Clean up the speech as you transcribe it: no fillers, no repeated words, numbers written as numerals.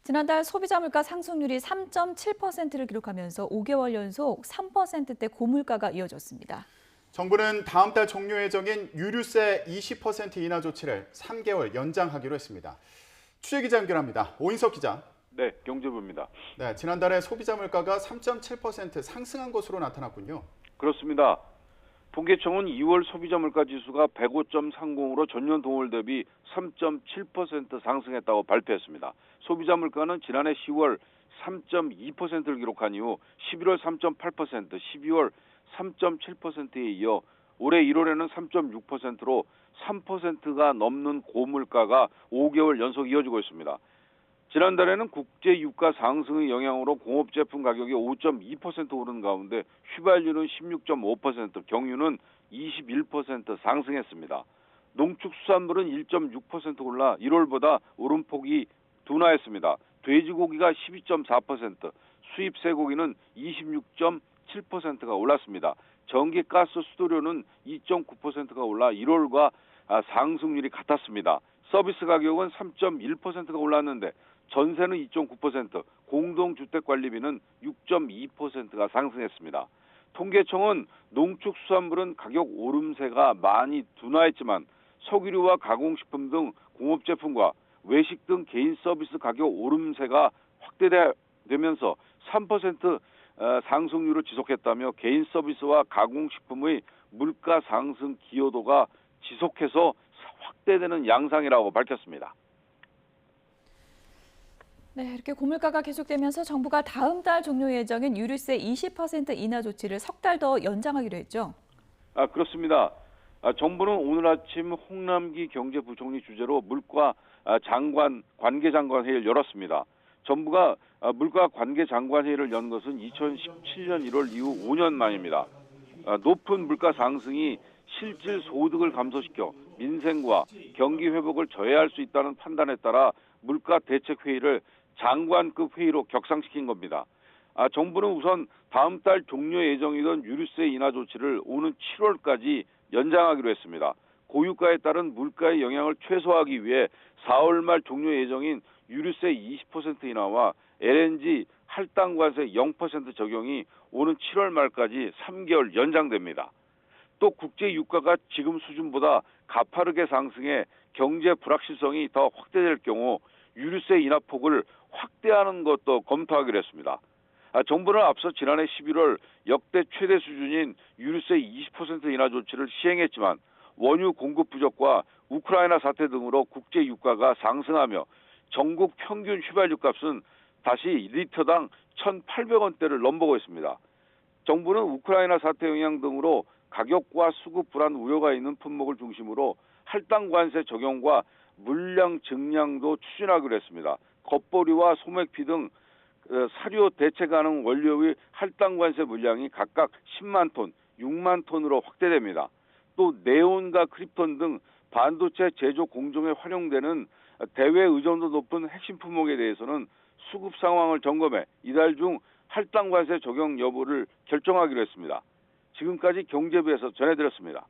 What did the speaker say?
지난달 소비자 물가 상승률이 3.7%를 기록하면서 5개월 연속 3%대 고물가가 이어졌습니다. 정부는 다음 달 종료 예정인 유류세 20% 인하 조치를 3개월 연장하기로 했습니다. 취재기자 연결합니다. 오인석 기자. 네, 경제부입니다. 네, 지난달에 소비자 물가가 3.7% 상승한 것으로 나타났군요. 그렇습니다. 통계청은 2월 소비자 물가 지수가 105.30으로 전년 동월 대비 3.7% 상승했다고 발표했습니다. 소비자 물가는 지난해 10월 3.2%를 기록한 이후 11월 3.8%, 12월 3.7%에 이어 올해 1월에는 3.6%로 3%가 넘는 고물가가 5개월 연속 이어지고 있습니다. 지난달에는 국제 유가 상승의 영향으로 공업 제품 가격이 5.2% 오른 가운데 휘발유는 16.5%, 경유는 21% 상승했습니다. 농축수산물은 1.6% 올라 1월보다 오름폭이 둔화했습니다. 돼지고기가 12.4%, 수입 쇠고기는 26.7%가 올랐습니다. 전기, 가스, 수도료는 2.9%가 올라 1월과 상승률이 같았습니다. 서비스 가격은 3.1%가 올랐는데 전세는 2.9%, 공동주택관리비는 6.2%가 상승했습니다. 통계청은 농축수산물은 가격 오름세가 많이 둔화했지만 석유류와 가공식품 등 공업제품과 외식 등 개인 서비스 가격 오름세가 확대되면서 3% 상승률을 지속했다며 개인 서비스와 가공식품의 물가 상승 기여도가 지속해서 확대되는 양상이라고 밝혔습니다. 네, 이렇게 고물가가 계속되면서 정부가 다음 달 종료 예정인 유류세 20% 인하 조치를 석 달 더 연장하기로 했죠. 그렇습니다. 정부는 오늘 아침 홍남기 경제부총리 주재로 물가 관계장관 회의를 열었습니다. 정부가 물가 관계장관 회의를 연 것은 2017년 1월 이후 5년 만입니다. 높은 물가 상승이 실질 소득을 감소시켜 민생과 경기 회복을 저해할 수 있다는 판단에 따라 물가 대책 회의를 장관급 회의로 격상시킨 겁니다. 정부는 우선 다음 달 종료 예정이던 유류세 인하 조치를 오는 7월까지 연장하기로 했습니다. 고유가에 따른 물가의 영향을 최소화하기 위해 4월 말 종료 예정인 유류세 20% 인하와 LNG 할당 관세 0% 적용이 오는 7월 말까지 3개월 연장됩니다. 또 국제 유가가 지금 수준보다 가파르게 상승해 경제 불확실성이 더 확대될 경우 유류세 인하 폭을 확대하는 것도 검토하기로 했습니다. 정부는 앞서 지난해 11월 역대 최대 수준인 유류세 20% 인하 조치를 시행했지만 원유 공급 부족과 우크라이나 사태 등으로 국제 유가가 상승하며 전국 평균 휘발유 값은 다시 리터당 1,800원대를 넘보고 있습니다. 정부는 우크라이나 사태 영향 등으로 가격과 수급 불안 우려가 있는 품목을 중심으로 할당 관세 적용과 물량 증량도 추진하기로 했습니다. 겉보리와 소매피 등 사료 대체 가능 원료의 할당 관세 물량이 각각 10만 톤, 6만 톤으로 확대됩니다. 또 네온과 크립톤 등 반도체 제조 공정에 활용되는 대외 의존도 높은 핵심 품목에 대해서는 수급 상황을 점검해 이달 중 할당 관세 적용 여부를 결정하기로 했습니다. 지금까지 경제부에서 전해드렸습니다.